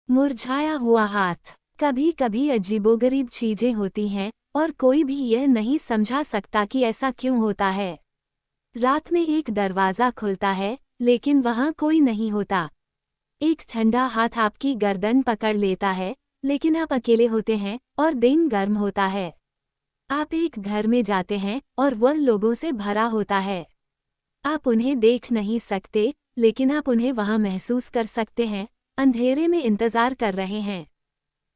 मुरझाया हुआ हाथ। कभी कभी अजीबोगरीब चीजें होती हैं और कोई भी यह नहीं समझा सकता कि ऐसा क्यों होता है। रात में एक दरवाजा खुलता है लेकिन वहां कोई नहीं होता। एक ठंडा हाथ आपकी गर्दन पकड़ लेता है लेकिन आप अकेले होते हैं और दिन गर्म होता है। आप एक घर में जाते हैं और वह लोगों से भरा होता है। आप उन्हें देख नहीं सकते लेकिन आप उन्हें वहां महसूस कर सकते हैं, अंधेरे में इंतजार कर रहे हैं।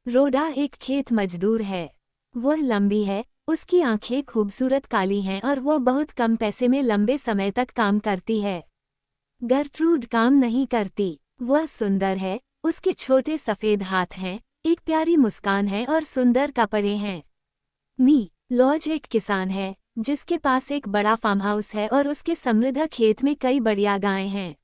रोडा एक खेत मजदूर है। वह लंबी है, उसकी आंखें खूबसूरत काली हैं और वह बहुत कम पैसे में लंबे समय तक काम करती है। गर्ट्रूड काम नहीं करती। वह सुंदर है, उसके छोटे सफेद हाथ हैं, एक प्यारी मुस्कान है और सुंदर कपड़े हैं। मी लॉज एक किसान है जिसके पास एक बड़ा फार्म हाउस है और उसके समृद्ध खेत में कई बढ़िया गायें हैं।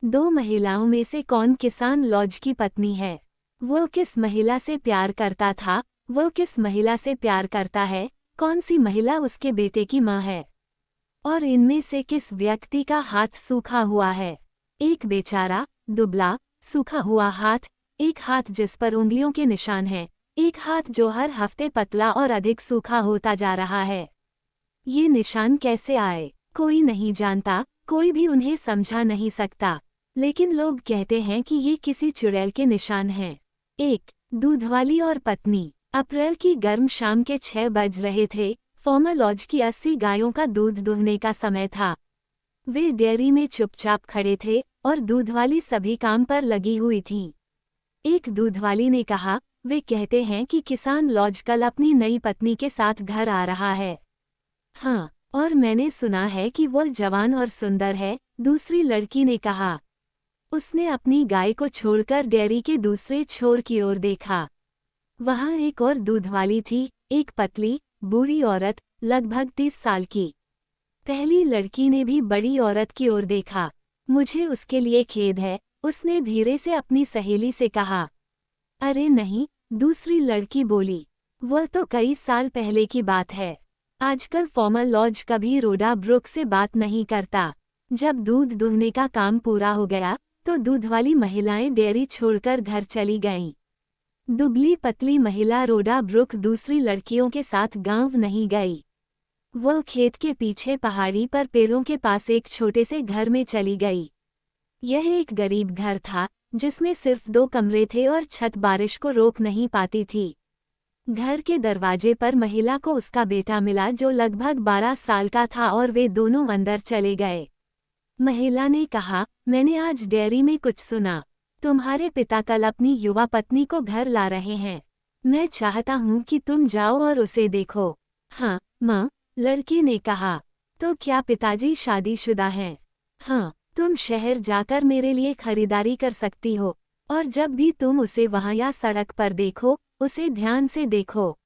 दो महिलाओं में से कौन किसान लॉज की पत्नी है? वो किस महिला से प्यार करता था? वो किस महिला से प्यार करता है? कौन सी महिला उसके बेटे की माँ है? और इनमें से किस व्यक्ति का हाथ सूखा हुआ है? एक बेचारा, दुबला, सूखा हुआ हाथ, एक हाथ जिस पर उंगलियों के निशान हैं, एक हाथ जो हर हफ्ते पतला और अधिक सूखा होता जा रहा है। ये निशान कैसे आए? कोई नहीं जानता, कोई भी उन्हें समझा नहीं सकता, लेकिन लोग कहते हैं कि ये किसी चुड़ैल के निशान हैं। एक दूधवाली और पत्नी। अप्रैल की गर्म शाम के 6 बज रहे थे। फार्मर लॉज की 80 गायों का दूध दुहने का समय था। वे डेयरी में चुपचाप खड़े थे और दूधवाली सभी काम पर लगी हुई थीं। एक दूधवाली ने कहा, वे कहते हैं कि किसान लॉज कल अपनी नई पत्नी के साथ घर आ रहा है। हाँ, और मैंने सुना है कि वह जवान और सुंदर है, दूसरी लड़की ने कहा। उसने अपनी गाय को छोड़कर डेयरी के दूसरे छोर की ओर देखा। वहां एक और दूधवाली थी, एक पतली, बूढ़ी औरत, लगभग 30 साल की। पहली लड़की ने भी बड़ी औरत की ओर देखा। मुझे उसके लिए खेद है, उसने धीरे से अपनी सहेली से कहा। अरे नहीं, दूसरी लड़की बोली, वह तो कई साल पहले की बात है। आजकल फार्मर लॉज कभी रोडा ब्रुक से बात नहीं करता। जब दूध दुहने का काम पूरा हो गया तो दूध वाली महिलाएं डेयरी छोड़कर घर चली गईं। दुबली पतली महिला रोडा ब्रुक दूसरी लड़कियों के साथ गांव नहीं गई। वह खेत के पीछे पहाड़ी पर पेड़ों के पास एक छोटे से घर में चली गई। यह एक गरीब घर था जिसमें सिर्फ 2 कमरे थे और छत बारिश को रोक नहीं पाती थी। घर के दरवाजे पर महिला को उसका बेटा मिला जो लगभग 12 साल का था और वे दोनों अंदर चले गए। महिला ने कहा, मैंने आज डेयरी में कुछ सुना। तुम्हारे पिता कल अपनी युवा पत्नी को घर ला रहे हैं। मैं चाहता हूँ कि तुम जाओ और उसे देखो। हाँ, माँ, लड़के ने कहा। तो क्या पिताजी शादीशुदा हैं? हाँ, तुम शहर जाकर मेरे लिए खरीदारी कर सकती हो, और जब भी तुम उसे वहाँ या सड़क पर देखो, उसे ध्यान से देखो।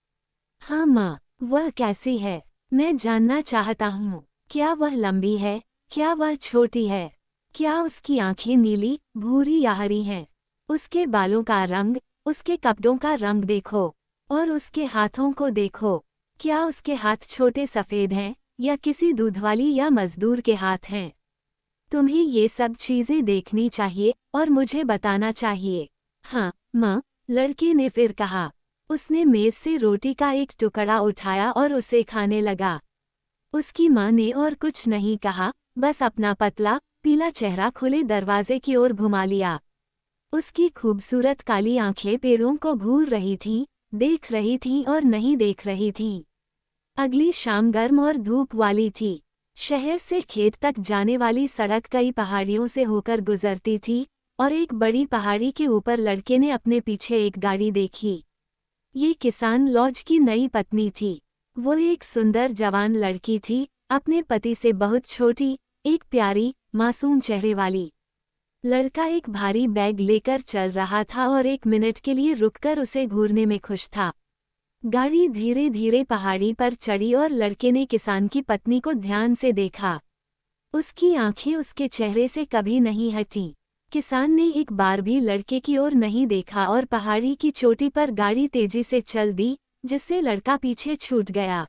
हाँ माँ, वह कैसी है? मैं जानना चाहता हूँ। क्या वह लंबी है? क्या वह छोटी है? क्या उसकी आंखें नीली, भूरी या हरी हैं? उसके बालों का रंग, उसके कपड़ों का रंग देखो, और उसके हाथों को देखो। क्या उसके हाथ छोटे सफ़ेद हैं या किसी दूधवाली या मजदूर के हाथ हैं? तुम्हें ये सब चीज़ें देखनी चाहिए और मुझे बताना चाहिए। हाँ माँ, लड़के ने फिर कहा। उसने मेज़ से रोटी का एक टुकड़ा उठाया और उसे खाने लगा। उसकी माँ ने और कुछ नहीं कहा, बस अपना पतला, पीला चेहरा खुले दरवाजे की ओर घुमा लिया। उसकी खूबसूरत काली आंखें पेड़ों को घूर रही थीं, देख रही थीं और नहीं देख रही थीं। अगली शाम गर्म और धूप वाली थी। शहर से खेत तक जाने वाली सड़क कई पहाड़ियों से होकर गुजरती थी और एक बड़ी पहाड़ी के ऊपर लड़के ने अपने पीछे एक गाड़ी देखी। ये किसान लॉज की नई पत्नी थी। वो एक सुंदर जवान लड़की थी, अपने पति से बहुत छोटी, एक प्यारी, मासूम चेहरे वाली। लड़का एक भारी बैग लेकर चल रहा था और 1 मिनट के लिए रुककर उसे घूरने में खुश था। गाड़ी धीरे धीरे पहाड़ी पर चढ़ी और लड़के ने किसान की पत्नी को ध्यान से देखा। उसकी आंखें उसके चेहरे से कभी नहीं हटीं। किसान ने एक बार भी लड़के की ओर नहीं देखा और पहाड़ी की चोटी पर गाड़ी तेजी से चल दी, जिससे लड़का पीछे छूट गया।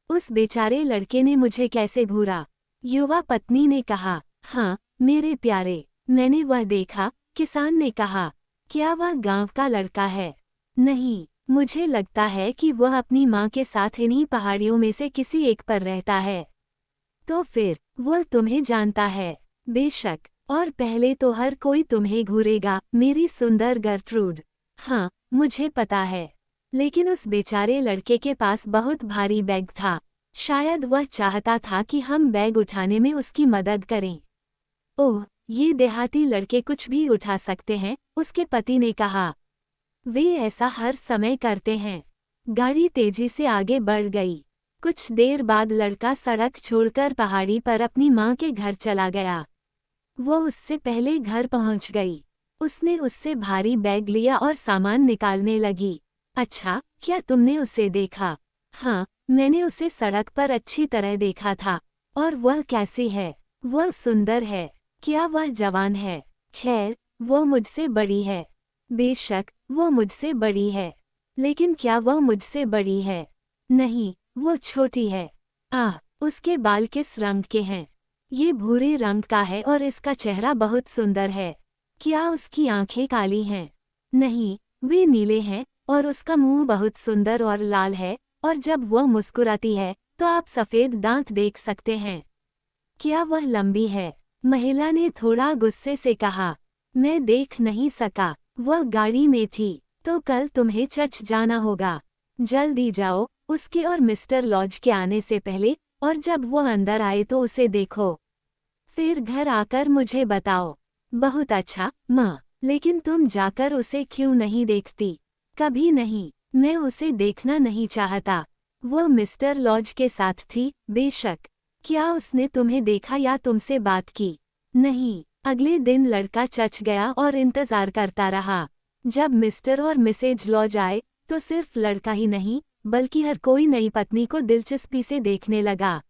उस बेचारे लड़के ने मुझे कैसे घूरा? युवा पत्नी ने कहा। हाँ, मेरे प्यारे, मैंने वह देखा, किसान ने कहा। क्या वह गांव का लड़का है? नहीं, मुझे लगता है कि वह अपनी माँ के साथ इन्हीं पहाड़ियों में से किसी एक पर रहता है। तो फिर वह तुम्हें जानता है? बेशक, और पहले तो हर कोई तुम्हें घूरेगा, मेरी सुंदर गर्ट्रूड। हाँ, मुझे पता है। लेकिन उस बेचारे लड़के के पास बहुत भारी बैग था। शायद वह चाहता था कि हम बैग उठाने में उसकी मदद करें। ओह, ये देहाती लड़के कुछ भी उठा सकते हैं, उसके पति ने कहा। वे ऐसा हर समय करते हैं। गाड़ी तेजी से आगे बढ़ गई। कुछ देर बाद लड़का सड़क छोड़कर पहाड़ी पर अपनी माँ के घर चला गया। वो उससे पहले घर पहुंच गई। उसने उससे भारी बैग लिया और सामान निकालने लगी। अच्छा, क्या तुमने उसे देखा? हाँ, मैंने उसे सड़क पर अच्छी तरह देखा था। और वह कैसी है? वह सुंदर है। क्या वह जवान है? खैर, वो मुझसे बड़ी है। बेशक, वो मुझसे बड़ी है। लेकिन क्या वह मुझसे बड़ी है? नहीं, वो छोटी है। आह, उसके बाल किस रंग के हैं? ये भूरे रंग का है और इसका चेहरा बहुत सुंदर है। क्या उसकी आंखें काली हैं? नहीं, वे नीले हैं और उसका मुंह बहुत सुंदर और लाल है, और जब वह मुस्कुराती है तो आप सफेद दांत देख सकते हैं। क्या वह लंबी है? महिला ने थोड़ा गुस्से से कहा। मैं देख नहीं सका, वह गाड़ी में थी। तो कल तुम्हें चर्च जाना होगा। जल्दी जाओ, उसके और मिस्टर लॉज के आने से पहले, और जब वो अंदर आए तो उसे देखो। फिर घर आकर मुझे बताओ। बहुत अच्छा, माँ, लेकिन तुम जाकर उसे क्यों नहीं देखती? कभी नहीं, मैं उसे देखना नहीं चाहता। वो मिस्टर लॉज के साथ थी, बेशक। क्या उसने तुम्हें देखा या तुमसे बात की? नहीं। अगले दिन लड़का चर्च गया और इंतजार करता रहा। जब मिस्टर और मिसेज लॉज आए तो सिर्फ लड़का ही नहीं, बल्कि हर कोई नई पत्नी को दिलचस्पी से देखने लगा।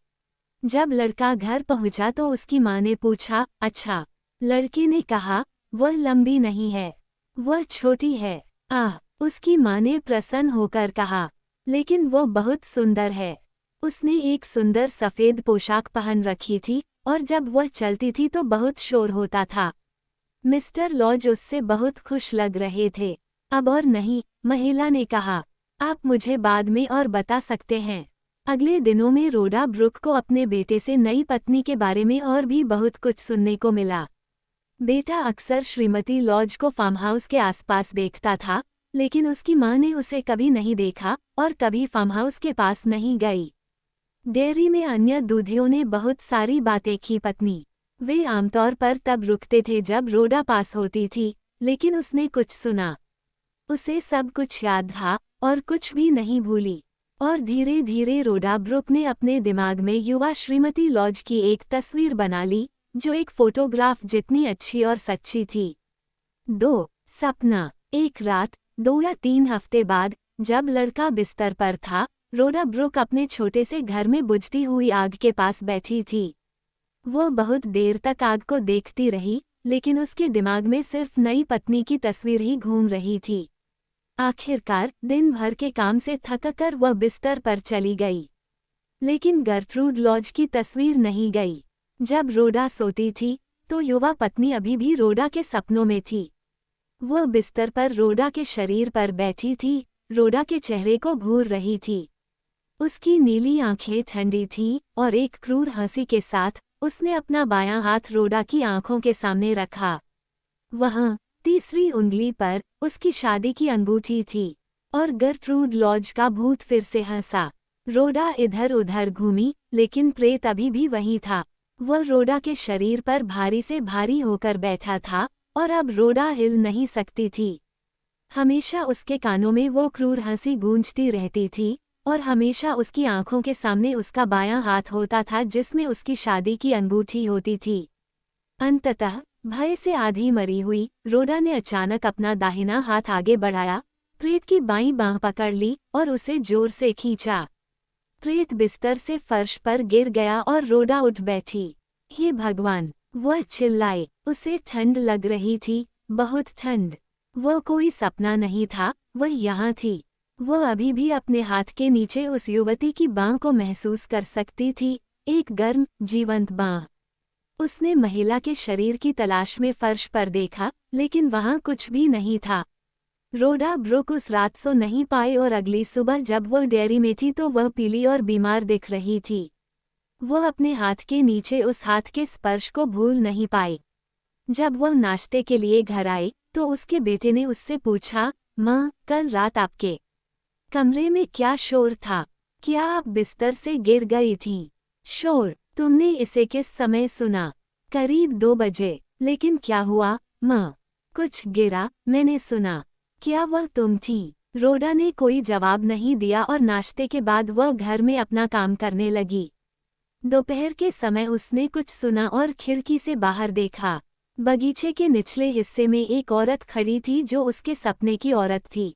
जब लड़का घर पहुंचा तो उसकी माँ ने पूछा, अच्छा? लड़के ने कहा, वह लंबी नहीं है, वह छोटी है। आह, उसकी माँ ने प्रसन्न होकर कहा, लेकिन वो बहुत सुंदर है। उसने एक सुंदर सफ़ेद पोशाक पहन रखी थी, और जब वह चलती थी तो बहुत शोर होता था। मिस्टर लॉज उससे बहुत खुश लग रहे थे। अब और नहीं, महिला ने कहा, आप मुझे बाद में और बता सकते हैं। अगले दिनों में रोडा ब्रुक को अपने बेटे से नई पत्नी के बारे में और भी बहुत कुछ सुनने को मिला। बेटा अक्सर श्रीमती लॉज को फार्म हाउस के आसपास देखता था, लेकिन उसकी माँ ने उसे कभी नहीं देखा और कभी फार्म हाउस के पास नहीं गई। डेयरी में अन्य दूधियों ने बहुत सारी बातें की पत्नी। वे आमतौर पर तब रुकते थे जब रोडा पास होती थी, लेकिन उसने कुछ सुना। उसे सब कुछ याद था और कुछ भी नहीं भूली। और धीरे धीरे रोडा ब्रुक ने अपने दिमाग में युवा श्रीमती लॉज की एक तस्वीर बना ली, जो एक फोटोग्राफ जितनी अच्छी और सच्ची थी। 2. सपना। एक रात, 2 या 3 हफ्ते बाद, जब लड़का बिस्तर पर था, रोडा ब्रुक अपने छोटे से घर में बुझती हुई आग के पास बैठी थी। वो बहुत देर तक आग को देखती रही, लेकिन उसके दिमाग में सिर्फ नई पत्नी की तस्वीर ही घूम रही थी। आखिरकार, दिन भर के काम से थककर वह बिस्तर पर चली गई। लेकिन गर्ट्रूड लॉज की तस्वीर नहीं गई। जब रोडा सोती थी, तो युवा पत्नी अभी भी रोडा के सपनों में थी। वह बिस्तर पर रोडा के शरीर पर बैठी थी, रोडा के चेहरे को घूर रही थी। उसकी नीली आंखें ठंडी थीं और एक क्रूर हंसी के साथ उसने अपना बायां हाथ रोडा की आंखों के सामने रखा। वहां, तीसरी उंगली पर, उसकी शादी की अंगूठी थी। और गर्ट्रूड लॉज का भूत फिर से हंसा। रोडा इधर उधर घूमी, लेकिन प्रेत अभी भी वहीं था। वह रोडा के शरीर पर भारी से भारी होकर बैठा था, और अब रोडा हिल नहीं सकती थी। हमेशा उसके कानों में वो क्रूर हंसी गूंजती रहती थी, और हमेशा उसकी आंखों के सामने उसका बायां हाथ होता था जिसमें उसकी शादी की अंगूठी होती थी। अंततः, भय से आधी मरी हुई, रोडा ने अचानक अपना दाहिना हाथ आगे बढ़ाया, प्रेत की बाईं बांह पकड़ ली और उसे जोर से खींचा। प्रेत बिस्तर से फर्श पर गिर गया और रोडा उठ बैठी। हे भगवान! वह चिल्लाए। उसे ठंड लग रही थी, बहुत ठंड। वह कोई सपना नहीं था, वह यहाँ थी। वह अभी भी अपने हाथ के नीचे उस युवती की बांह को महसूस कर सकती थी, एक गर्म, जीवंत बांह। उसने महिला के शरीर की तलाश में फर्श पर देखा, लेकिन वहां कुछ भी नहीं था। रोडा ब्रुक उस रात सो नहीं पाई और अगली सुबह जब वह डेयरी में थी तो वह पीली और बीमार दिख रही थी। वह अपने हाथ के नीचे उस हाथ के स्पर्श को भूल नहीं पाई। जब वह नाश्ते के लिए घर आई तो उसके बेटे ने उससे पूछा, माँ, कल रात आपके कमरे में क्या शोर था? क्या आप बिस्तर से गिर गई थीं? शोर? तुमने इसे किस समय सुना? करीब 2 बजे। लेकिन क्या हुआ, माँ? कुछ गिरा, मैंने सुना। क्या वह तुम थीं? रोडा ने कोई जवाब नहीं दिया और नाश्ते के बाद वह घर में अपना काम करने लगी। दोपहर के समय उसने कुछ सुना और खिड़की से बाहर देखा। बगीचे के निचले हिस्से में एक औरत खड़ी थी जो उसके सपने की औरत थी।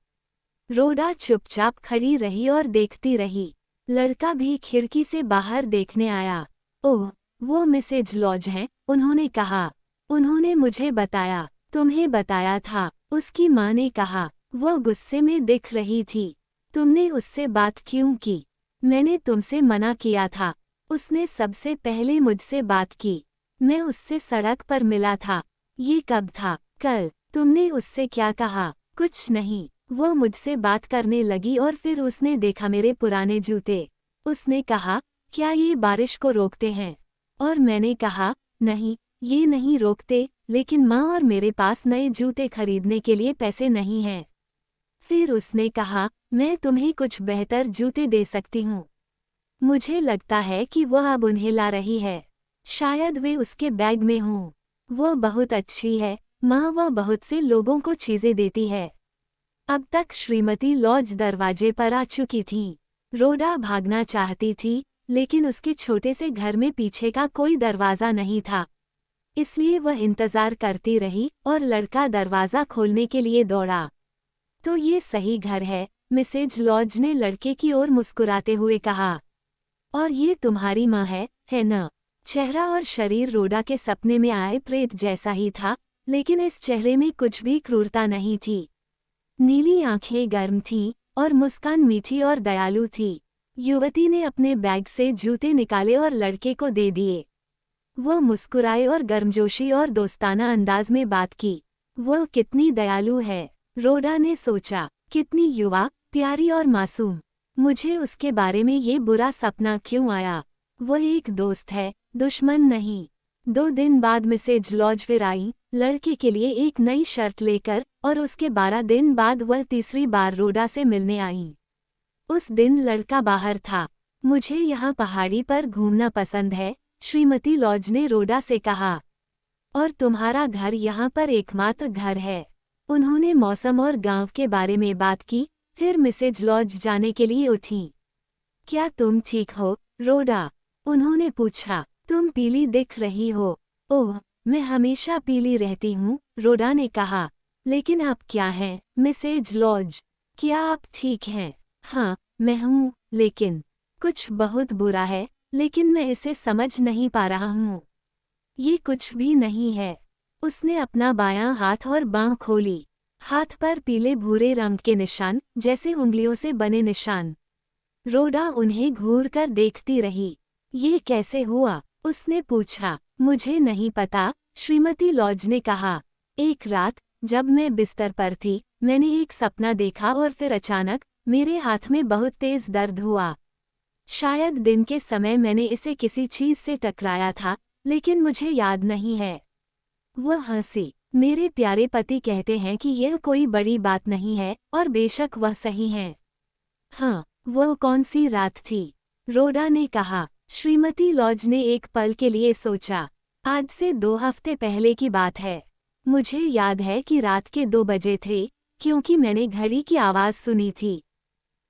रोडा चुपचाप खड़ी रही और देखती रही। लड़का भी खिड़की से बाहर देखने आया। ओह, वो मिसेज लॉज हैं, उन्होंने कहा। उन्होंने मुझे बताया। तुम्हें बताया था, उसकी माँ ने कहा। वह गुस्से में दिख रही थी। तुमने उससे बात क्यों की? मैंने तुमसे मना किया था। उसने सबसे पहले मुझसे बात की। मैं उससे सड़क पर मिला था। ये कब था? कल। तुमने उससे क्या कहा? कुछ नहीं। वो मुझसे बात करने लगी और फिर उसने देखा मेरे पुराने जूते। उसने कहा, क्या ये बारिश को रोकते हैं? और मैंने कहा, नहीं, ये नहीं रोकते, लेकिन माँ और मेरे पास नए जूते खरीदने के लिए पैसे नहीं हैं। फिर उसने कहा, मैं तुम्हें कुछ बेहतर जूते दे सकती हूँ। मुझे लगता है कि वह अब उन्हें ला रही है। शायद वे उसके बैग में हों। वह बहुत अच्छी है, माँ, वह बहुत से लोगों को चीज़ें देती है। अब तक श्रीमती लॉज दरवाजे पर आ चुकी थीं। रोडा भागना चाहती थी, लेकिन उसके छोटे से घर में पीछे का कोई दरवाज़ा नहीं था। इसलिए वह इंतज़ार करती रही और लड़का दरवाज़ा खोलने के लिए दौड़ा। तो ये सही घर है, मिसेज लॉज ने लड़के की ओर मुस्कुराते हुए कहा। और ये तुम्हारी माँ है न? चेहरा और शरीर रोडा के सपने में आए प्रेत जैसा ही था, लेकिन इस चेहरे में कुछ भी क्रूरता नहीं थी। नीली आंखें गर्म थीं और मुस्कान मीठी और दयालु थी। युवती ने अपने बैग से जूते निकाले और लड़के को दे दिए। वह मुस्कुराए और गर्मजोशी और दोस्ताना अंदाज में बात की। वह कितनी दयालु है, रोडा ने सोचा। कितनी युवा, प्यारी और मासूम। मुझे उसके बारे में ये बुरा सपना क्यों आया? वह एक दोस्त है, दुश्मन नहीं। 2 दिन बाद मिसेज लॉज फिर आई, लड़के के लिए एक नई शर्ट लेकर, और उसके 12 दिन बाद वह तीसरी बार रोडा से मिलने आई। उस दिन लड़का बाहर था। मुझे यहाँ पहाड़ी पर घूमना पसंद है, श्रीमती लॉज ने रोडा से कहा। और तुम्हारा घर यहाँ पर एकमात्र घर है। उन्होंने मौसम और गांव के बारे में बात की, फिर मिसेज लॉज जाने के लिए उठी। क्या तुम ठीक हो, रोडा? उन्होंने पूछा। तुम पीली दिख रही हो। ओह, मैं हमेशा पीली रहती हूँ, रोडा ने कहा। लेकिन आप क्या हैं, मिसेज लॉज? क्या आप ठीक हैं? हाँ, मैं हूँ, लेकिन कुछ बहुत बुरा है, लेकिन मैं इसे समझ नहीं पा रहा हूँ। ये कुछ भी नहीं है। उसने अपना बायां हाथ और बांह खोली। हाथ पर पीले भूरे रंग के निशान, जैसे उंगलियों से बने निशान। रोडा उन्हें घूर कर देखती रही। ये कैसे हुआ? उसने पूछा। मुझे नहीं पता, श्रीमती लॉज ने कहा। एक रात, जब मैं बिस्तर पर थी, मैंने एक सपना देखा और फिर अचानक, मेरे हाथ में बहुत तेज दर्द हुआ। शायद दिन के समय मैंने इसे किसी चीज से टकराया था, लेकिन मुझे याद नहीं है। वह हंसी। मेरे प्यारे पति कहते हैं कि यह कोई बड़ी बात नहीं है, और बेशक वह सही हैं। हाँ, वह कौन सी रात थी? रोडा ने कहा। श्रीमती लॉज ने एक पल के लिए सोचा। आज से 2 हफ्ते पहले की बात है। मुझे याद है कि रात के 2 बजे थे, क्योंकि मैंने घड़ी की आवाज़ सुनी थी।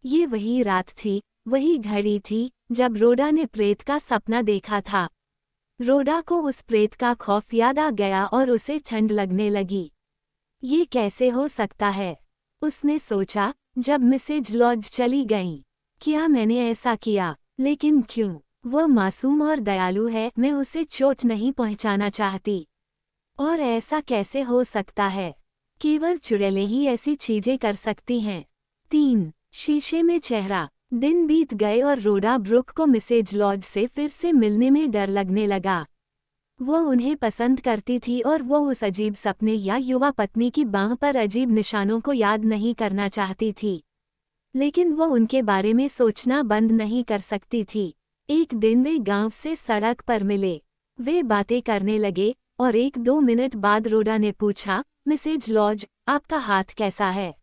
ये वही रात थी, वही घड़ी थी, जब रोडा ने प्रेत का सपना देखा था। रोडा को उस प्रेत का खौफ याद आ गया और उसे ठंड लगने लगी। ये कैसे हो सकता है? उसने सोचा, जब मिसेज लॉज चली गईं। क्या मैंने ऐसा किया? लेकिन क्यों? वह मासूम और दयालु है, मैं उसे चोट नहीं पहुंचाना चाहती। और ऐसा कैसे हो सकता है? केवल चुड़ैलें ही ऐसी चीजें कर सकती हैं। 3. शीशे में चेहरा। दिन बीत गए और रोडा ब्रुक को मिसेज लॉज से फिर से मिलने में डर लगने लगा। वो उन्हें पसंद करती थी और वो उस अजीब सपने या युवा पत्नी की बांह पर अजीब निशानों को याद नहीं करना चाहती थी। लेकिन वो उनके बारे में सोचना बंद नहीं कर सकती थी। एक दिन वे गांव से सड़क पर मिले। वे बातें करने लगे और 1-2 मिनट बाद रोडा ने पूछा, मिसेज लॉज, आपका हाथ कैसा है?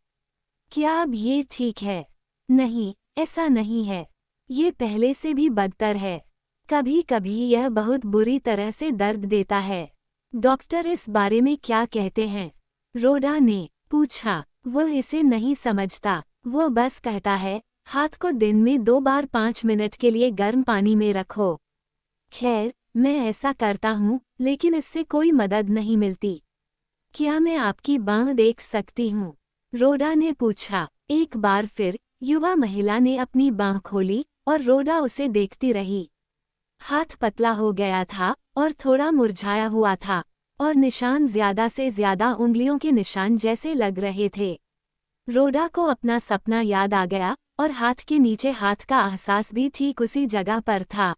क्या अब ये ठीक है? नहीं, ऐसा नहीं है। ये पहले से भी बदतर है। कभी कभी यह बहुत बुरी तरह से दर्द देता है। डॉक्टर इस बारे में क्या कहते हैं? रोडा ने पूछा। वो इसे नहीं समझता। वो बस कहता है, हाथ को दिन में 2 बार 5 मिनट के लिए गर्म पानी में रखो। खैर, मैं ऐसा करता हूँ, लेकिन इससे कोई मदद नहीं मिलती। क्या मैं आपकी बांह देख सकती हूँ? रोडा ने पूछा। एक बार फिर युवा महिला ने अपनी बांह खोली और रोडा उसे देखती रही। हाथ पतला हो गया था और थोड़ा मुरझाया हुआ था, और निशान ज्यादा से ज्यादा उंगलियों के निशान जैसे लग रहे थे। रोडा को अपना सपना याद आ गया और हाथ के नीचे हाथ का एहसास भी ठीक उसी जगह पर था।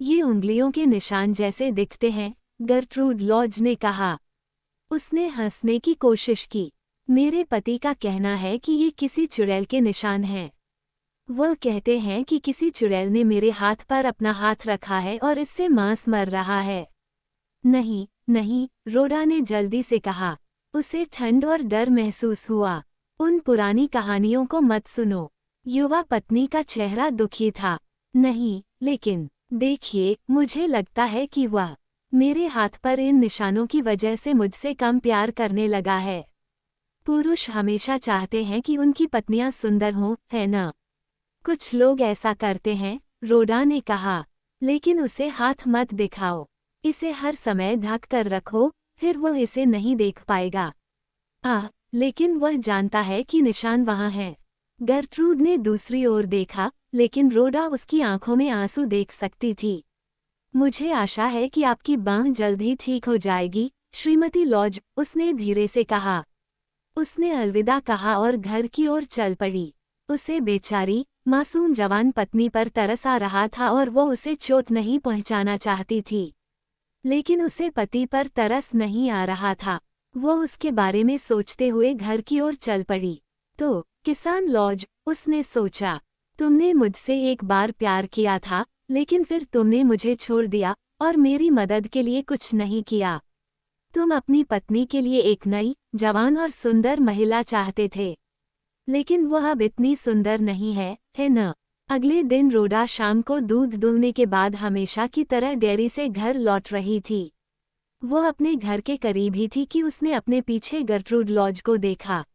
ये उंगलियों के निशान जैसे दिखते हैं, गर्ट्रूड लॉज ने कहा। उसने हंसने की कोशिश की। मेरे पति का कहना है कि ये किसी चुड़ैल के निशान हैं। वह कहते हैं कि किसी चुड़ैल ने मेरे हाथ पर अपना हाथ रखा है और इससे मांस मर रहा है। नहीं, नहीं, रोडा ने जल्दी से कहा। उसे ठंड और डर महसूस हुआ। उन पुरानी कहानियों को मत सुनो। युवा पत्नी का चेहरा दुखी था। नहीं, लेकिन देखिए, मुझे लगता है कि वह मेरे हाथ पर इन निशानों की वजह से मुझसे कम प्यार करने लगा है। पुरुष हमेशा चाहते हैं कि उनकी पत्नियां सुंदर हों, है ना? कुछ लोग ऐसा करते हैं, रोडा ने कहा। लेकिन उसे हाथ मत दिखाओ। इसे हर समय ढक कर रखो, फिर वह इसे नहीं देख पाएगा। लेकिन वह जानता है कि निशान वहाँ है। गर्ट्रूड ने दूसरी ओर देखा, लेकिन रोडा उसकी आंखों में आंसू देख सकती थी। मुझे आशा है कि आपकी बांह जल्द ही ठीक हो जाएगी, श्रीमती लॉज, उसने धीरे से कहा। उसने अलविदा कहा और घर की ओर चल पड़ी। उसे बेचारी, मासूम जवान पत्नी पर तरस आ रहा था और वो उसे चोट नहीं पहुंचाना चाहती थी। लेकिन उसे पति पर तरस नहीं आ रहा था। वो उसके बारे में सोचते हुए घर की ओर चल पड़ी। तो, किसान लॉज, उसने सोचा, तुमने मुझसे एक बार प्यार किया था, लेकिन फिर तुमने मुझे छोड़ दिया और मेरी मदद के लिए कुछ नहीं किया। तुम अपनी पत्नी के लिए एक नई, जवान और सुंदर महिला चाहते थे। लेकिन वह अब इतनी सुंदर नहीं है न? अगले दिन रोडा शाम को दूध दुहने के बाद हमेशा की तरह डेयरी से घर लौट रही थी। वो अपने घर के करीब ही थी कि उसने अपने पीछे गर्ट्रूड लॉज को देखा।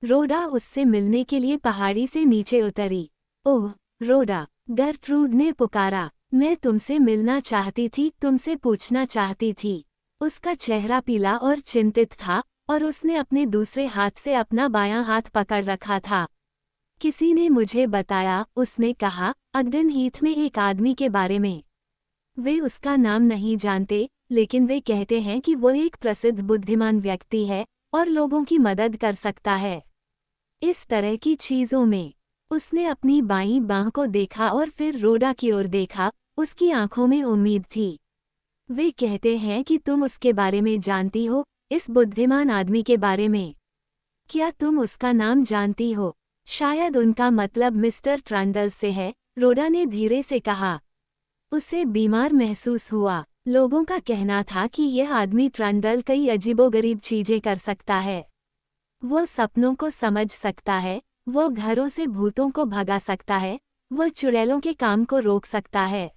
रोडा उससे मिलने के लिए पहाड़ी से नीचे उतरी। ओह, रोडा, गर्ट्रूड ने पुकारा। मैं तुमसे मिलना चाहती थी, तुमसे पूछना चाहती थी। उसका चेहरा पीला और चिंतित था, और उसने अपने दूसरे हाथ से अपना बायां हाथ पकड़ रखा था। किसी ने मुझे बताया, उसने कहा, अगडन हीथ में एक आदमी के बारे में। वे उसका नाम नहीं जानते, लेकिन वे कहते हैं कि वो एक प्रसिद्ध बुद्धिमान व्यक्ति है और लोगों की मदद कर सकता है इस तरह की चीजों में। उसने अपनी बाईं बांह को देखा और फिर रोडा की ओर देखा। उसकी आंखों में उम्मीद थी। वे कहते हैं कि तुम उसके बारे में जानती हो, इस बुद्धिमान आदमी के बारे में। क्या तुम उसका नाम जानती हो? शायद उनका मतलब मिस्टर ट्रंडल से है, रोडा ने धीरे से कहा। उसे बीमार महसूस हुआ। लोगों का कहना था कि यह आदमी ट्रंडल कई अजीबोगरीब चीजें कर सकता है। वो सपनों को समझ सकता है, वो घरों से भूतों को भगा सकता है, वो चुड़ैलों के काम को रोक सकता है।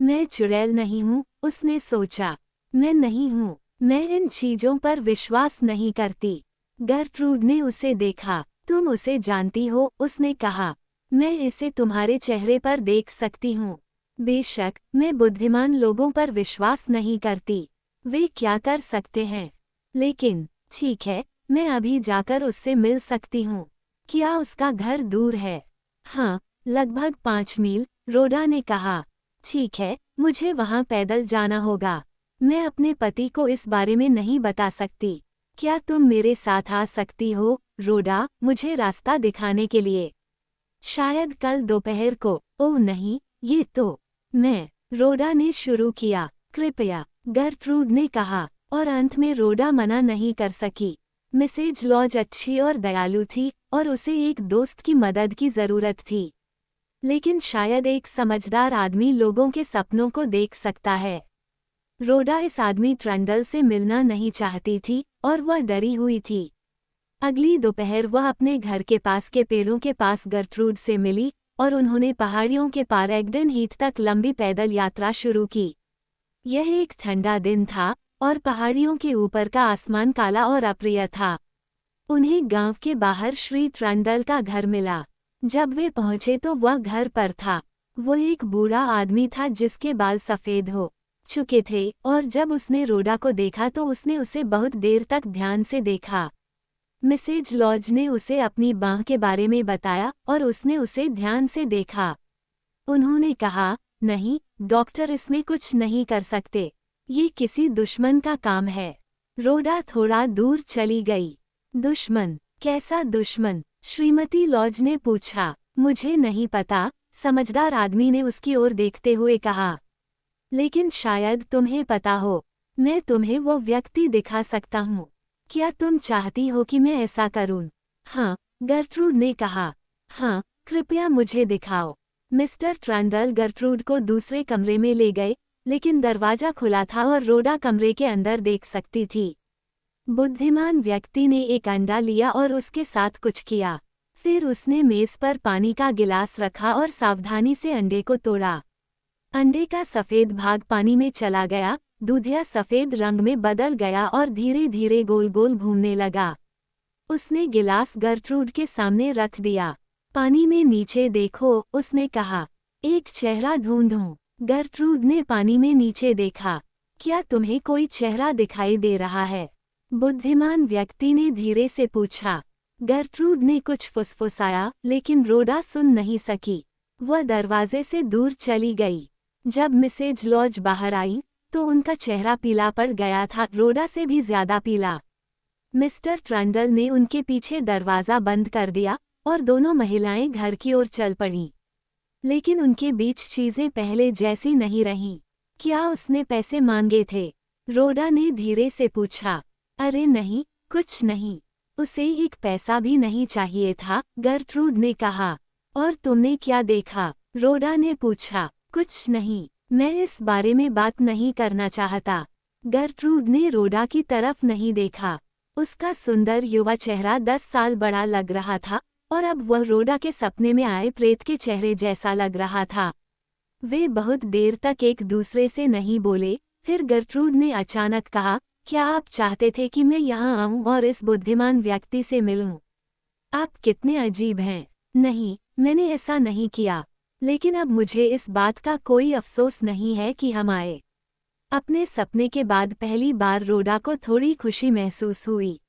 मैं चुड़ैल नहीं हूँ, उसने सोचा। मैं नहीं हूँ। मैं इन चीजों पर विश्वास नहीं करती। गर्ट्रूड ने उसे देखा। तुम उसे जानती हो, उसने कहा। मैं इसे तुम्हारे चेहरे पर देख सकती हूँ। बेशक, मैं बुद्धिमान लोगों पर विश्वास नहीं करती। वे क्या कर सकते हैं? लेकिन, ठीक है, मैं अभी जाकर उससे मिल सकती हूँ। क्या उसका घर दूर है? हाँ, लगभग 5 मील, रोडा ने कहा। ठीक है, मुझे वहाँ पैदल जाना होगा। मैं अपने पति को इस बारे में नहीं बता सकती। क्या तुम मेरे साथ आ सकती हो, रोडा, मुझे रास्ता दिखाने के लिए? शायद कल दोपहर को। ओह नहीं, ये तो। रोडा ने शुरू किया। कृपया, गर्ट्रूड ने कहा, और अंत में रोडा मना नहीं कर सकी। मिसेज लॉज अच्छी और दयालु थी और उसे एक दोस्त की मदद की जरूरत थी। लेकिन शायद एक समझदार आदमी लोगों के सपनों को देख सकता है। रोडा इस आदमी ट्रंडल से मिलना नहीं चाहती थी और वह डरी हुई थी। अगली दोपहर वह अपने घर के पास के पेड़ों के पास गर्ट्रूड से मिली और उन्होंने पहाड़ियों के पार एग्डन हीथ तक लंबी पैदल यात्रा शुरू की। यह एक ठंडा दिन था और पहाड़ियों के ऊपर का आसमान काला और अप्रिय था। उन्हें गांव के बाहर श्री ट्रंडल का घर मिला। जब वे पहुंचे तो वह घर पर था। वो एक बूढ़ा आदमी था जिसके बाल सफ़ेद हो चुके थे और जब उसने रोडा को देखा तो उसने उसे बहुत देर तक ध्यान से देखा। मिसेज लॉज ने उसे अपनी बांह के बारे में बताया और उसने उसे ध्यान से देखा। उन्होंने कहा, नहीं डॉक्टर, इसमें कुछ नहीं कर सकते, ये किसी दुश्मन का काम है। रोडा थोड़ा दूर चली गई। दुश्मन? कैसा दुश्मन? श्रीमती लॉज ने पूछा। मुझे नहीं पता, समझदार आदमी ने उसकी ओर देखते हुए कहा। लेकिन शायद तुम्हें पता हो। मैं तुम्हें वो व्यक्ति दिखा सकता हूँ। क्या तुम चाहती हो कि मैं ऐसा करूँ? हाँ, गर्ट्रूड ने कहा। हाँ, कृपया मुझे दिखाओ। मिस्टर ट्रंडल गर्ट्रूड को दूसरे कमरे में ले गए, लेकिन दरवाजा खुला था और रोडा कमरे के अंदर देख सकती थी। बुद्धिमान व्यक्ति ने एक अंडा लिया और उसके साथ कुछ किया। फिर उसने मेज पर पानी का गिलास रखा और सावधानी से अंडे को तोड़ा। अंडे का सफ़ेद भाग पानी में चला गया, दूधिया सफ़ेद रंग में बदल गया और धीरे धीरे गोल गोल घूमने लगा। उसने गिलास गर्ट्रूड के सामने रख दिया। पानी में नीचे देखो, उसने कहा। एक चेहरा ढूंढूं। गर्ट्रूड ने पानी में नीचे देखा। क्या तुम्हें कोई चेहरा दिखाई दे रहा है? बुद्धिमान व्यक्ति ने धीरे से पूछा। गर्ट्रूड ने कुछ फुसफुसाया, लेकिन रोडा सुन नहीं सकी। वह दरवाजे से दूर चली गई। जब मिसेज लॉज बाहर आई तो उनका चेहरा पीला पड़ गया था, रोडा से भी ज्यादा पीला। मिस्टर ट्रंडल ने उनके पीछे दरवाज़ा बंद कर दिया और दोनों महिलाएं घर की ओर चल पड़ीं। लेकिन उनके बीच चीजें पहले जैसी नहीं रहीं। क्या उसने पैसे मांगे थे? रोडा ने धीरे से पूछा। अरे नहीं, कुछ नहीं। उसे एक पैसा भी नहीं चाहिए था, गर्ट्रूड ने कहा। और तुमने क्या देखा? रोडा ने पूछा। कुछ नहीं, मैं इस बारे में बात नहीं करना चाहता। गर्ट्रूड ने रोडा की तरफ नहीं देखा। उसका सुंदर युवा चेहरा 10 साल बड़ा लग रहा था और अब वह रोडा के सपने में आए प्रेत के चेहरे जैसा लग रहा था। वे बहुत देर तक एक दूसरे से नहीं बोले। फिर गर्ट्रूड ने अचानक कहा, क्या आप चाहते थे कि मैं यहाँ आऊँ और इस बुद्धिमान व्यक्ति से मिलूँ? आप कितने अजीब हैं। नहीं, मैंने ऐसा नहीं किया। लेकिन अब मुझे इस बात का कोई अफसोस नहीं है कि हम आए। अपने सपने के बाद पहली बार रोडा को थोड़ी खुशी महसूस हुई।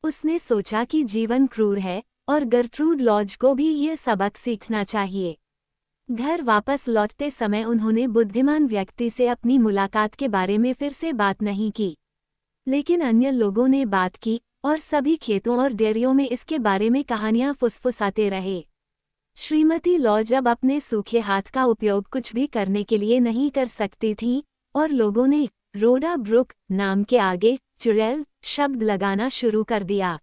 उसने सोचा कि जीवन क्रूर है और गर्ट्रूड लॉज को भी यह सबक सीखना चाहिए। घर वापस लौटते समय उन्होंने बुद्धिमान व्यक्ति से अपनी मुलाकात के बारे में फिर से बात नहीं की। लेकिन अन्य लोगों ने बात की और सभी खेतों और डेयरियों में इसके बारे में कहानियां फुसफुसाते रहे। श्रीमती लॉज अब अपने सूखे हाथ का उपयोग कुछ भी करने के लिए नहीं कर सकती थी और लोगों ने रोडा ब्रुक नाम के आगे चुड़ैल शब्द लगाना शुरू कर दिया।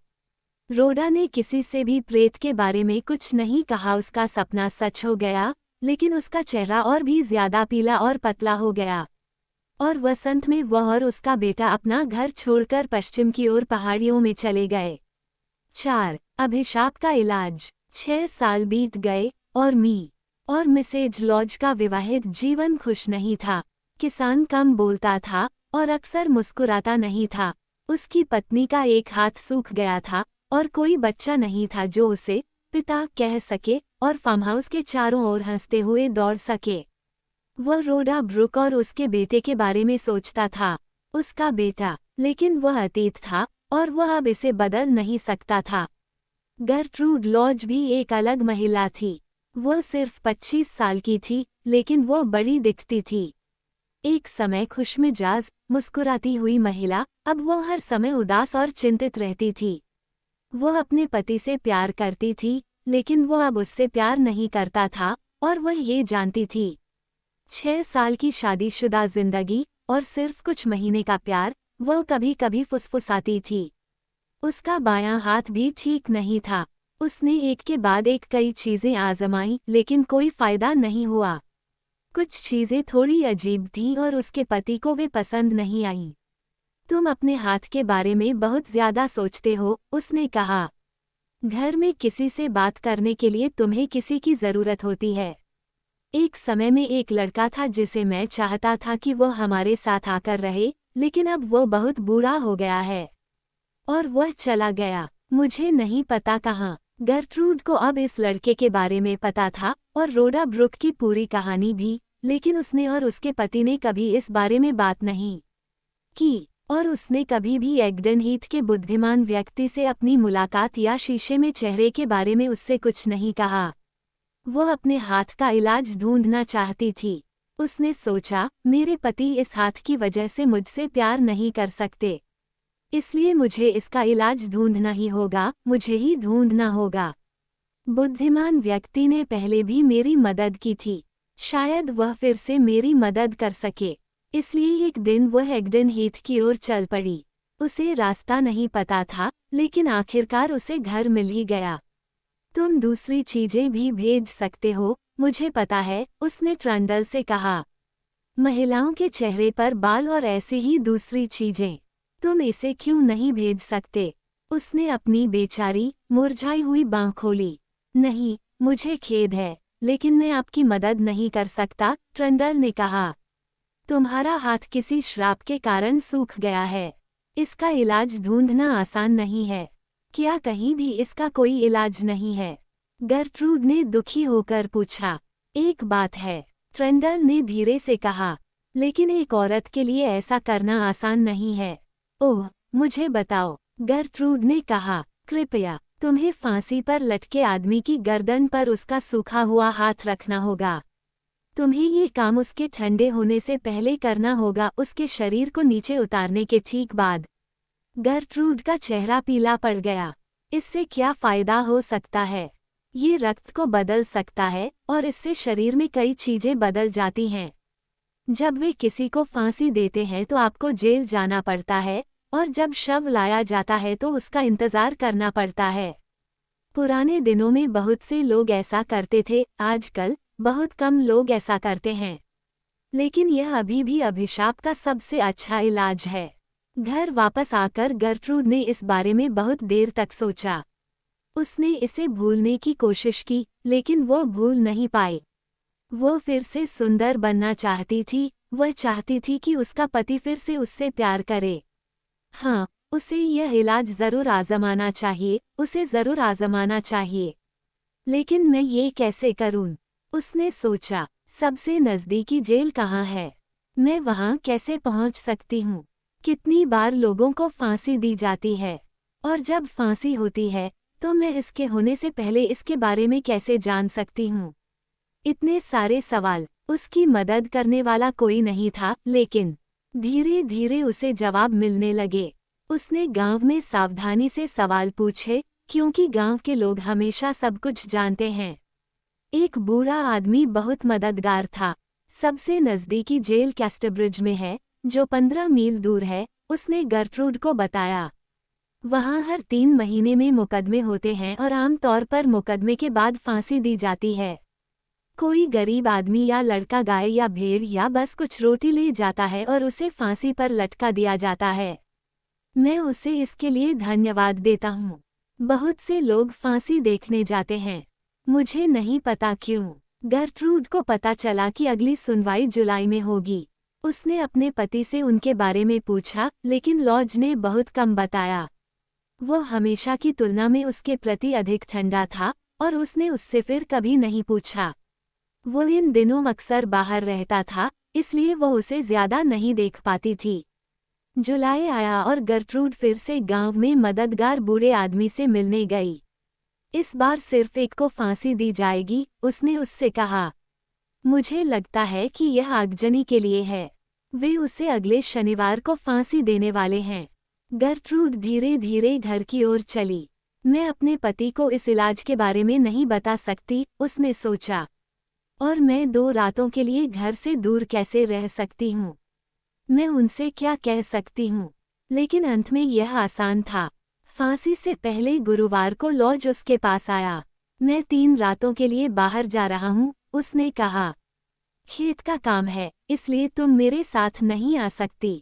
रोडा ने किसी से भी प्रेत के बारे में कुछ नहीं कहा। उसका सपना सच हो गया, लेकिन उसका चेहरा और भी ज्यादा पीला और पतला हो गया। और वसंत में वह और उसका बेटा अपना घर छोड़कर पश्चिम की ओर पहाड़ियों में चले गए। 4. अभिशाप का इलाज। 6 साल बीत गए और मी और मिसेज लॉज का विवाहित जीवन खुश नहीं था। किसान कम बोलता था और अक्सर मुस्कुराता नहीं था। उसकी पत्नी का एक हाथ सूख गया था और कोई बच्चा नहीं था जो उसे पिता कह सके और फार्म हाउस के चारों ओर हंसते हुए दौड़ सके। वह रोडा ब्रुक और उसके बेटे के बारे में सोचता था। उसका बेटा, लेकिन वह अतीत था और वह अब इसे बदल नहीं सकता था। गर्ट्रूड लॉज भी एक अलग महिला थी। वह सिर्फ 25 साल की थी, लेकिन वह बड़ी दिखती थी। एक समय खुशमिजाज, मुस्कुराती हुई महिला, अब वह हर समय उदास और चिंतित रहती थी। वह अपने पति से प्यार करती थी, लेकिन वह अब उससे प्यार नहीं करता था और वह ये जानती थी। 6 साल की शादीशुदा जिंदगी और सिर्फ कुछ महीने का प्यार, वो कभी कभी फुसफुसाती थी। उसका बायां हाथ भी ठीक नहीं था। उसने एक के बाद एक कई चीजें आजमाई, लेकिन कोई फायदा नहीं हुआ। कुछ चीजें थोड़ी अजीब थीं और उसके पति को वे पसंद नहीं आईं। तुम अपने हाथ के बारे में बहुत ज्यादा सोचते हो, उसने कहा। घर में किसी से बात करने के लिए तुम्हें किसी की जरूरत होती है। एक समय में एक लड़का था जिसे मैं चाहता था कि वो हमारे साथ आकर रहे, लेकिन अब वो बहुत बूढ़ा हो गया है और वह चला गया, मुझे नहीं पता कहाँ। गर्ट्रूड को अब इस लड़के के बारे में पता था और रोडा ब्रुक की पूरी कहानी भी, लेकिन उसने और उसके पति ने कभी इस बारे में बात नहीं की और उसने कभी भी एग्डन हीथ के बुद्धिमान व्यक्ति से अपनी मुलाकात या शीशे में चेहरे के बारे में उससे कुछ नहीं कहा। वो अपने हाथ का इलाज ढूंढना चाहती थी। उसने सोचा, मेरे पति इस हाथ की वजह से मुझसे प्यार नहीं कर सकते, इसलिए मुझे इसका इलाज ढूंढना ही होगा, मुझे ही ढूंढना होगा। बुद्धिमान व्यक्ति ने पहले भी मेरी मदद की थी, शायद वह फिर से मेरी मदद कर सके। इसलिए एक दिन वह एग्डन हीथ की ओर चल पड़ी। उसे रास्ता नहीं पता था, लेकिन आखिरकार उसे घर मिल ही गया। तुम दूसरी चीजें भी भेज सकते हो, मुझे पता है, उसने ट्रंडल से कहा। महिलाओं के चेहरे पर बाल और ऐसी ही दूसरी चीजें। तुम इसे क्यों नहीं भेज सकते? उसने अपनी बेचारी, मुरझाई हुई बांह खोली। नहीं, मुझे खेद है, लेकिन मैं आपकी मदद नहीं कर सकता, ट्रंडल ने कहा। तुम्हारा हाथ किसी श्राप के कारण सूख गया है। इसका इलाज ढूंढना आसान नहीं है। क्या कहीं भी इसका कोई इलाज नहीं है? गर्ट्रूड ने दुखी होकर पूछा। एक बात है, ट्रंडल ने धीरे से कहा, लेकिन एक औरत के लिए ऐसा करना आसान नहीं है। ओह, मुझे बताओ, गर्ट्रूड ने कहा। कृपया, तुम्हें फांसी पर लटके आदमी की गर्दन पर उसका सूखा हुआ हाथ रखना होगा। तुम्हें ये काम उसके ठंडे होने से पहले करना होगा, उसके शरीर को नीचे उतारने के ठीक बाद। गर्ट्रूड का चेहरा पीला पड़ गया। इससे क्या फायदा हो सकता है? ये रक्त को बदल सकता है और इससे शरीर में कई चीजें बदल जाती हैं। जब वे किसी को फांसी देते हैं तो आपको जेल जाना पड़ता है, और जब शव लाया जाता है तो उसका इंतजार करना पड़ता है। पुराने दिनों में बहुत से लोग ऐसा करते थे, आजकल बहुत कम लोग ऐसा करते हैं। लेकिन यह अभी भी अभिशाप का सबसे अच्छा इलाज है। घर वापस आकर गर्ट्रूड ने इस बारे में बहुत देर तक सोचा। उसने इसे भूलने की कोशिश की, लेकिन वो भूल नहीं पाई। वो फिर से सुंदर बनना चाहती थी, वह चाहती थी कि उसका पति फिर से उससे प्यार करे। हाँ, उसे यह इलाज जरूर आजमाना चाहिए, उसे जरूर आजमाना चाहिए। लेकिन मैं ये कैसे करूं? उसने सोचा, सबसे नज़दीकी जेल कहाँ है? मैं वहाँ कैसे पहुँच सकती हूँ? कितनी बार लोगों को फांसी दी जाती है? और जब फांसी होती है, तो मैं इसके होने से पहले इसके बारे में कैसे जान सकती हूँ? इतने सारे सवाल। उसकी मदद करने वाला कोई नहीं था, लेकिन धीरे धीरे उसे जवाब मिलने लगे। उसने गांव में सावधानी से सवाल पूछे, क्योंकि गांव के लोग हमेशा सब कुछ जानते हैं। एक बूढ़ा आदमी बहुत मददगार था। सबसे नज़दीकी जेल कैस्टरब्रिज में है, जो 15 मील दूर है, उसने गर्ट्रूड को बताया। वहाँ हर 3 महीने में मुकदमे होते हैं और आमतौर पर मुकदमे के बाद फांसी दी जाती है। कोई गरीब आदमी या लड़का गाय या भेड़ या बस कुछ रोटी ले जाता है और उसे फांसी पर लटका दिया जाता है। मैं उसे इसके लिए धन्यवाद देता हूँ। बहुत से लोग फांसी देखने जाते हैं। मुझे नहीं पता क्यों। गर्ट्रूड को पता चला कि अगली सुनवाई जुलाई में होगी। उसने अपने पति से उनके बारे में पूछा, लेकिन लॉज ने बहुत कम बताया। वो हमेशा की तुलना में उसके प्रति अधिक ठंडा था और उसने उससे फिर कभी नहीं पूछा। वो इन दिनों अक्सर बाहर रहता था, इसलिए वो उसे ज्यादा नहीं देख पाती थी। जुलाई आया और गर्ट्रूड फिर से गांव में मददगार बूढ़े आदमी से मिलने गई। इस बार सिर्फ एक को फांसी दी जाएगी, उसने उससे कहा। मुझे लगता है कि यह आगजनी के लिए है। वे उसे अगले शनिवार को फांसी देने वाले हैं। गर्ट्रूड धीरे धीरे घर की ओर चली। मैं अपने पति को इस इलाज के बारे में नहीं बता सकती, उसने सोचा। और मैं 2 रातों के लिए घर से दूर कैसे रह सकती हूँ? मैं उनसे क्या कह सकती हूँ? लेकिन अंत में यह आसान था। फांसी से पहले गुरुवार को लॉज उसके पास आया। मैं 3 रातों के लिए बाहर जा रहा हूँ, उसने कहा। खेत का काम है, इसलिए तुम मेरे साथ नहीं आ सकती।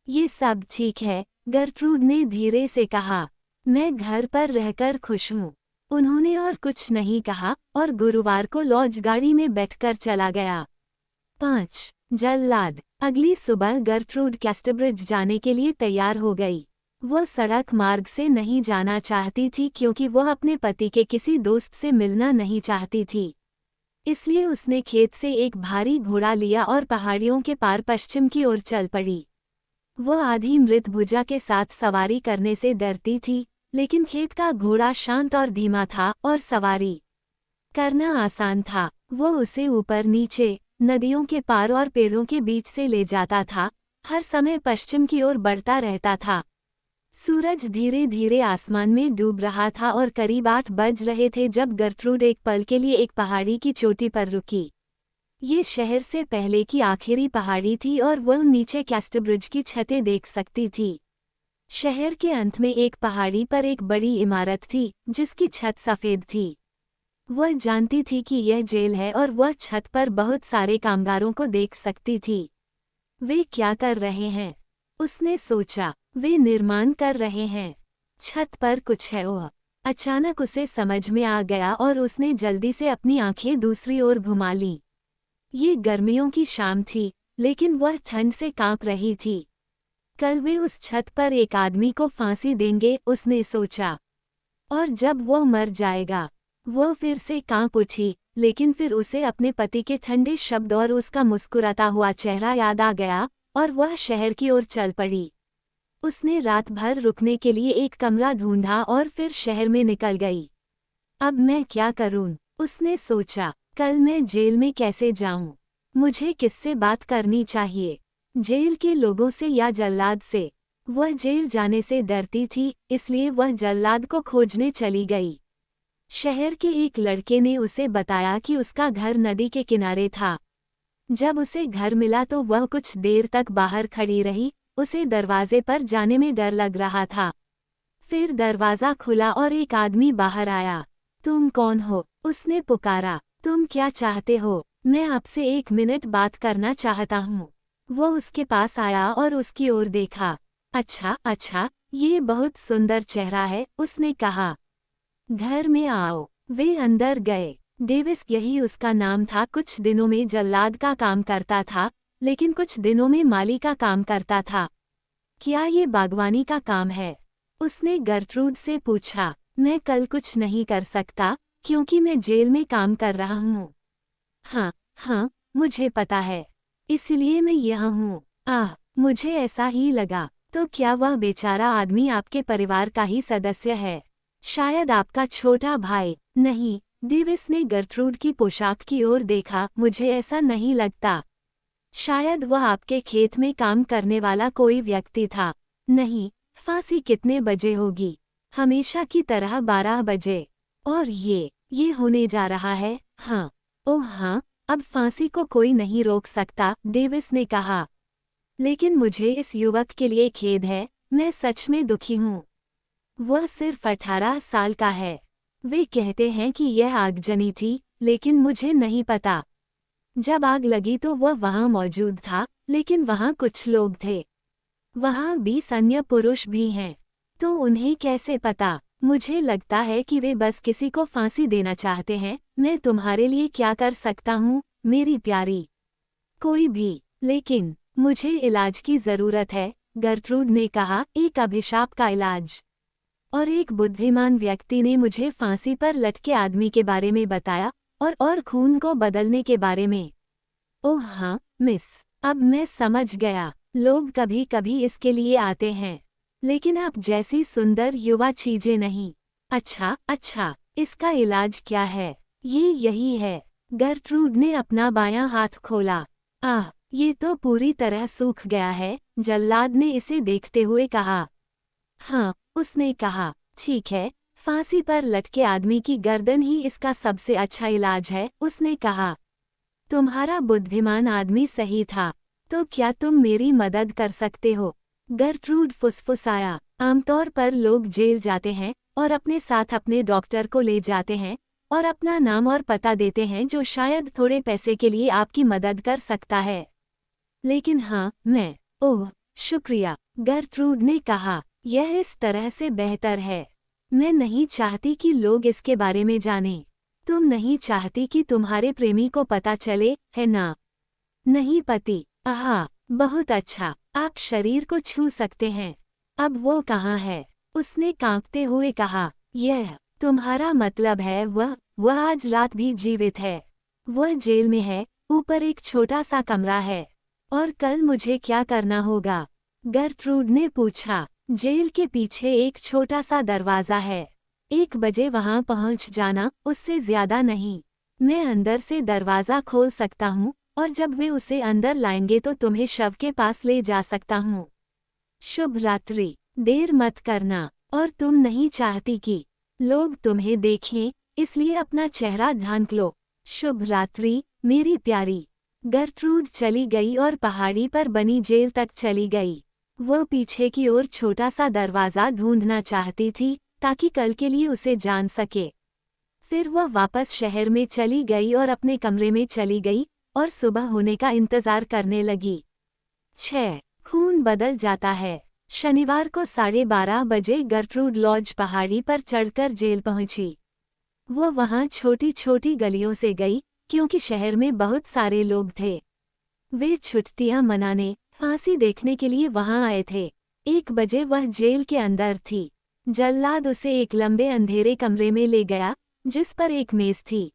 ये सब ठीक है, गर्ट्रूड ने धीरे से कहा। मैं घर पर रहकर खुश हूँ। उन्होंने और कुछ नहीं कहा और गुरुवार को लॉज गाड़ी में बैठकर चला गया। 5. जल्लाद। अगली सुबह गर्ट्रूड कैस्टब्रिज जाने के लिए तैयार हो गई। वह सड़क मार्ग से नहीं जाना चाहती थी क्योंकि वह अपने पति के किसी दोस्त से मिलना नहीं चाहती थी। इसलिए उसने खेत से एक भारी घोड़ा लिया और पहाड़ियों के पार पश्चिम की ओर चल पड़ी। वह आधी मृत भुजा के साथ सवारी करने से डरती थी, लेकिन खेत का घोड़ा शांत और धीमा था और सवारी करना आसान था। वह उसे ऊपर नीचे, नदियों के पार और पेड़ों के बीच से ले जाता था, हर समय पश्चिम की ओर बढ़ता रहता था। सूरज धीरे धीरे आसमान में डूब रहा था और करीब 8 बज रहे थे जब गर्ट्रूड एक पल के लिए एक पहाड़ी की चोटी पर रुकी। ये शहर से पहले की आखिरी पहाड़ी थी और वह नीचे कैस्टब्रिज की छतें देख सकती थी। शहर के अंत में एक पहाड़ी पर एक बड़ी इमारत थी, जिसकी छत सफ़ेद थी। वह जानती थी कि यह जेल है और वह छत पर बहुत सारे कामगारों को देख सकती थी। वे क्या कर रहे हैं? उसने सोचा। वे निर्माण कर रहे हैं। छत पर कुछ है। वह अचानक उसे समझ में आ गया और उसने जल्दी से अपनी आंखें दूसरी ओर घुमा लीं। ये गर्मियों की शाम थी, लेकिन वह ठंड से कांप रही थी। कल वे उस छत पर एक आदमी को फांसी देंगे, उसने सोचा। और जब वह मर जाएगा। वह फिर से कांप उठी, लेकिन फिर उसे अपने पति के ठंडे शब्द और उसका मुस्कुराता हुआ चेहरा याद आ गया और वह शहर की ओर चल पड़ी। उसने रात भर रुकने के लिए एक कमरा ढूंढा और फिर शहर में निकल गई। अब मैं क्या करूं? उसने सोचा। कल मैं जेल में कैसे जाऊं? मुझे किससे बात करनी चाहिए? जेल के लोगों से या जल्लाद से? वह जेल जाने से डरती थी, इसलिए वह जल्लाद को खोजने चली गई। शहर के एक लड़के ने उसे बताया कि उसका घर नदी के किनारे था। जब उसे घर मिला तो वह कुछ देर तक बाहर खड़ी रही, उसे दरवाजे पर जाने में डर लग रहा था। फिर दरवाज़ा खुला और एक आदमी बाहर आया। तुम कौन हो? उसने पुकारा। तुम क्या चाहते हो? मैं आपसे 1 मिनट बात करना चाहता हूँ। वो उसके पास आया और उसकी ओर देखा। अच्छा, ये बहुत सुंदर चेहरा है, उसने कहा। घर में आओ। वे अंदर गए। डेविस, यही उसका नाम था, कुछ दिनों में जल्लाद का काम करता था, लेकिन कुछ दिनों में माली का काम करता था। क्या ये बागवानी का काम है? उसने गर्ट्रूड से पूछा। मैं कल कुछ नहीं कर सकता, क्योंकि मैं जेल में काम कर रहा हूँ। हाँ, मुझे पता है। इसलिए मैं यहाँ हूँ। मुझे ऐसा ही लगा। तो क्या वह बेचारा आदमी आपके परिवार का ही सदस्य है? शायद आपका छोटा भाई? नहीं, डेविस ने गर्ट्रूड की पोशाक की ओर देखा। मुझे ऐसा नहीं लगता। शायद वह आपके खेत में काम करने वाला कोई व्यक्ति था। नहीं, फांसी कितने बजे होगी? हमेशा की तरह 12 बजे। और ये होने जा रहा है। हाँ। ओह हाँ, अब फांसी को कोई नहीं रोक सकता, डेविस ने कहा। लेकिन मुझे इस युवक के लिए खेद है, मैं सच में दुखी हूँ। वह सिर्फ 18 साल का है। वे कहते हैं कि यह आगजनी थी, लेकिन मुझे नहीं पता। जब आग लगी तो वह वहाँ मौजूद था, लेकिन वहाँ कुछ लोग थे। वहाँ 20 अन्य पुरुष भी हैं। तो उन्हें कैसे पता? मुझे लगता है कि वे बस किसी को फांसी देना चाहते हैं। मैं तुम्हारे लिए क्या कर सकता हूँ, मेरी प्यारी? कोई भी। लेकिन मुझे इलाज की ज़रूरत है, गर्ट्रूड ने कहा, एक अभिशाप का इलाज। और एक बुद्धिमान व्यक्ति ने मुझे फांसी पर लटके आदमी के बारे में बताया, और खून को बदलने के बारे में। ओह हाँ, मिस, अब मैं समझ गया। लोग कभी कभी इसके लिए आते हैं, लेकिन आप जैसी सुंदर युवा चीजें नहीं। अच्छा, इसका इलाज क्या है? यही है। गर्ट्रूड ने अपना बायां हाथ खोला। ये तो पूरी तरह सूख गया है, जल्लाद ने इसे देखते हुए कहा। हाँ, उसने कहा। ठीक है, फांसी पर लटके आदमी की गर्दन ही इसका सबसे अच्छा इलाज है, उसने कहा। तुम्हारा बुद्धिमान आदमी सही था। तो क्या तुम मेरी मदद कर सकते हो? गर्ट्रूड फुसफुसाया। आमतौर पर लोग जेल जाते हैं और अपने साथ अपने डॉक्टर को ले जाते हैं और अपना नाम और पता देते हैं जो शायद थोड़े पैसे के लिए आपकी मदद कर सकता है। लेकिन हाँ, मैं। ओह, शुक्रिया, गर्ट्रूड ने कहा। यह इस तरह से बेहतर है। मैं नहीं चाहती कि लोग इसके बारे में जानें। तुम नहीं चाहती कि तुम्हारे प्रेमी को पता चले, है ना? नहीं पति। आहा, बहुत अच्छा, आप शरीर को छू सकते हैं। अब वो कहाँ है? उसने कांपते हुए कहा। यह तुम्हारा मतलब है वह आज रात भी जीवित है। वह जेल में है, ऊपर एक छोटा सा कमरा है। और कल मुझे क्या करना होगा? गर्ट्रूड ने पूछा। जेल के पीछे एक छोटा सा दरवाज़ा है। 1 बजे वहां पहुंच जाना, उससे ज्यादा नहीं। मैं अंदर से दरवाज़ा खोल सकता हूँ और जब वे उसे अंदर लाएंगे तो तुम्हें शव के पास ले जा सकता हूँ। शुभ रात्रि। देर मत करना। और तुम नहीं चाहती कि लोग तुम्हें देखें, इसलिए अपना चेहरा ढांक लो। शुभ रात्रि, मेरी प्यारी। गर्ट्रूड चली गई और पहाड़ी पर बनी जेल तक चली गई। वह पीछे की ओर छोटा सा दरवाज़ा ढूंढना चाहती थी ताकि कल के लिए उसे जान सके। फिर वह वापस शहर में चली गई और अपने कमरे में चली गई और सुबह होने का इंतजार करने लगी। 6. खून बदल जाता है। शनिवार को 12:30 बजे गर्ट्रूड लॉज पहाड़ी पर चढ़कर जेल पहुंची। वो वहां छोटी छोटी गलियों से गई क्योंकि शहर में बहुत सारे लोग थे। वे छुट्टियां मनाने, फांसी देखने के लिए वहां आए थे। 1 बजे वह जेल के अंदर थी। जल्लाद उसे एक लंबे अंधेरे कमरे में ले गया जिस पर एक मेज थी।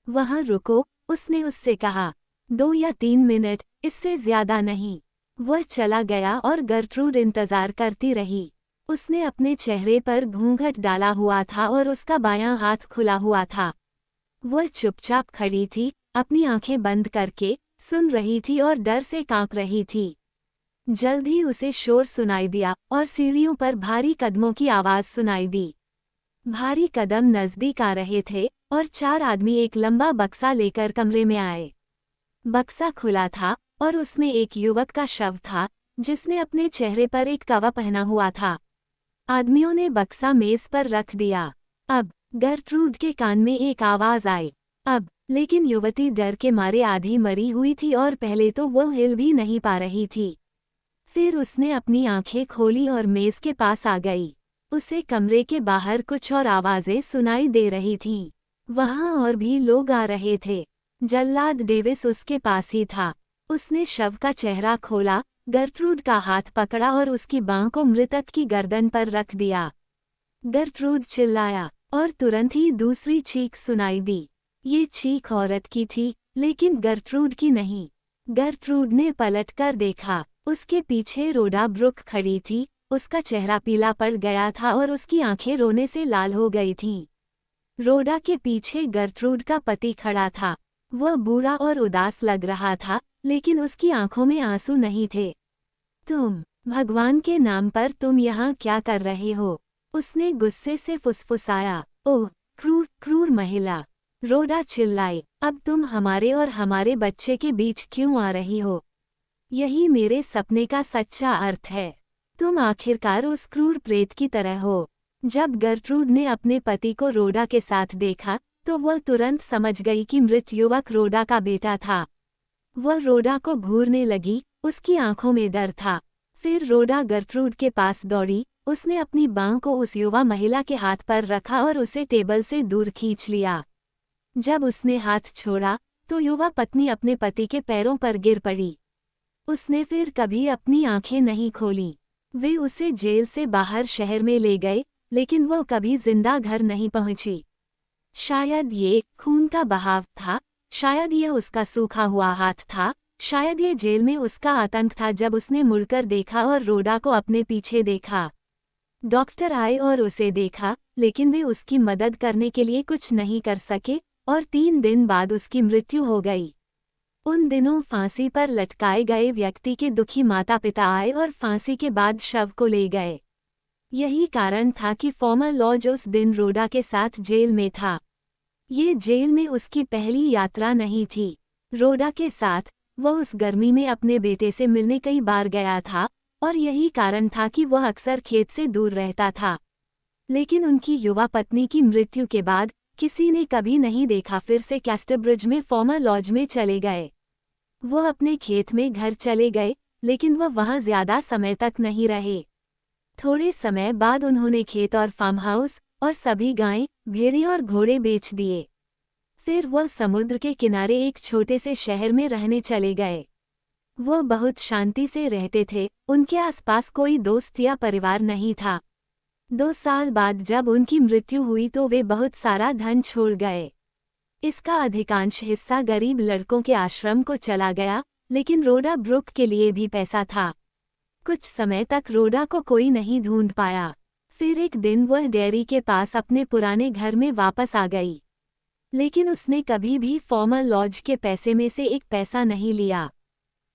वहां रुको, उसने उससे कहा। 2 या 3 मिनट, इससे ज्यादा नहीं। वह चला गया और गर्ट्रूड इंतजार करती रही। उसने अपने चेहरे पर घूंघट डाला हुआ था और उसका बायां हाथ खुला हुआ था। वह चुपचाप खड़ी थी, अपनी आंखें बंद करके, सुन रही थी और डर से कांप रही थी। जल्द ही उसे शोर सुनाई दिया और सीढ़ियों पर भारी कदमों की आवाज सुनाई दी। भारी कदम नजदीक आ रहे थे और 4 आदमी एक लंबा बक्सा लेकर कमरे में आए। बक्सा खुला था और उसमें एक युवक का शव था जिसने अपने चेहरे पर एक कवा पहना हुआ था। आदमियों ने बक्सा मेज पर रख दिया। अब गर्ट्रूड के कान में एक आवाज आई। अब, लेकिन युवती डर के मारे आधी मरी हुई थी और पहले तो वो हिल भी नहीं पा रही थी। फिर उसने अपनी आंखें खोली और मेज के पास आ गई। उसे कमरे के बाहर कुछ और आवाजें सुनाई दे रही थीं। वहां और भी लोग आ रहे थे। जल्लाद डेविस उसके पास ही था। उसने शव का चेहरा खोला, गर्ट्रूड का हाथ पकड़ा और उसकी बांह को मृतक की गर्दन पर रख दिया। गर्ट्रूड चिल्लाया और तुरंत ही दूसरी चीख सुनाई दी। ये चीख औरत की थी, लेकिन गर्ट्रूड की नहीं। गर्ट्रूड ने पलटकर देखा। उसके पीछे रोडा ब्रुक खड़ी थी। उसका चेहरा पीला पड़ गया था और उसकी आंखें रोने से लाल हो गई थीं। रोडा के पीछे गर्ट्रूड का पति खड़ा था। वह बूढ़ा और उदास लग रहा था, लेकिन उसकी आंखों में आंसू नहीं थे। तुम, भगवान के नाम पर तुम यहाँ क्या कर रहे हो? उसने गुस्से से फुसफुसाया। ओह, क्रूर क्रूर महिला, रोडा चिल्लाई। अब तुम हमारे और हमारे बच्चे के बीच क्यों आ रही हो? यही मेरे सपने का सच्चा अर्थ है। तुम आखिरकार उस क्रूर प्रेत की तरह हो। जब गर्ट्रूड ने अपने पति को रोडा के साथ देखा तो वह तुरंत समझ गई कि मृत युवक रोडा का बेटा था। वह रोडा को घूरने लगी, उसकी आंखों में डर था। फिर रोडा गर्ट्रूड के पास दौड़ी। उसने अपनी बांह को उस युवा महिला के हाथ पर रखा और उसे टेबल से दूर खींच लिया। जब उसने हाथ छोड़ा तो युवा पत्नी अपने पति के पैरों पर गिर पड़ी। उसने फिर कभी अपनी आंखें नहीं खोलीं। वे उसे जेल से बाहर शहर में ले गए, लेकिन वो कभी जिंदा घर नहीं पहुंची। शायद ये खून का बहाव था, शायद ये उसका सूखा हुआ हाथ था, शायद ये जेल में उसका आतंक था जब उसने मुड़कर देखा और रोडा को अपने पीछे देखा। डॉक्टर आए और उसे देखा, लेकिन वे उसकी मदद करने के लिए कुछ नहीं कर सके और 3 दिन बाद उसकी मृत्यु हो गई। उन दिनों फांसी पर लटकाए गए व्यक्ति के दुखी माता पिता आए और फांसी के बाद शव को ले गए। यही कारण था कि फॉर्मर लॉज उस दिन रोडा के साथ जेल में था। ये जेल में उसकी पहली यात्रा नहीं थी। रोडा के साथ वह उस गर्मी में अपने बेटे से मिलने कई बार गया था और यही कारण था कि वह अक्सर खेत से दूर रहता था। लेकिन उनकी युवा पत्नी की मृत्यु के बाद किसी ने कभी नहीं देखा। फिर से कैस्टरब्रिज में फॉर्मर लॉज में चले गए। वह अपने खेत में घर चले गए, लेकिन वह वहां ज्यादा समय तक नहीं रहे। थोड़े समय बाद उन्होंने खेत और फार्म हाउस और सभी गायें, भेड़ें और घोड़े बेच दिए। फिर वह समुद्र के किनारे एक छोटे से शहर में रहने चले गए। वह बहुत शांति से रहते थे, उनके आसपास कोई दोस्त या परिवार नहीं था। 2 साल बाद जब उनकी मृत्यु हुई तो वे बहुत सारा धन छोड़ गए। इसका अधिकांश हिस्सा गरीब लड़कों के आश्रम को चला गया, लेकिन रोडा ब्रुक के लिए भी पैसा था। कुछ समय तक रोडा को कोई नहीं ढूंढ पाया। फिर एक दिन वह डेयरी के पास अपने पुराने घर में वापस आ गई, लेकिन उसने कभी भी फॉर्मर लॉज के पैसे में से एक पैसा नहीं लिया।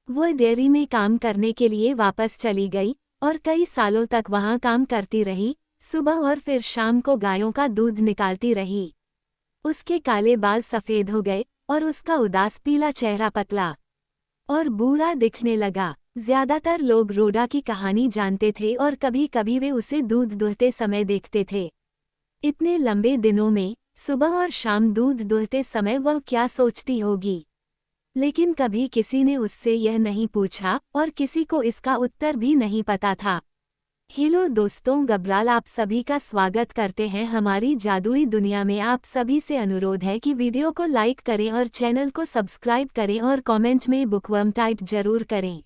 वह डेयरी में काम करने के लिए वापस चली गई और कई सालों तक वहां काम करती रही, सुबह और फिर शाम को गायों का दूध निकालती रही। उसके काले बाल सफ़ेद हो गए और उसका उदास पीला चेहरा पतला और बूढ़ा दिखने लगा। ज्यादातर लोग रोडा की कहानी जानते थे और कभी कभी वे उसे दूध दुहते समय देखते थे। इतने लंबे दिनों में सुबह और शाम दूध दुहते समय वह क्या सोचती होगी, लेकिन कभी किसी ने उससे यह नहीं पूछा और किसी को इसका उत्तर भी नहीं पता था। हेलो दोस्तों, गब्राल आप सभी का स्वागत करते हैं हमारी जादुई दुनिया में। आप सभी से अनुरोध है कि वीडियो को लाइक करें और चैनल को सब्सक्राइब करें और कमेंट में बुकवर्म टाइप जरूर करें।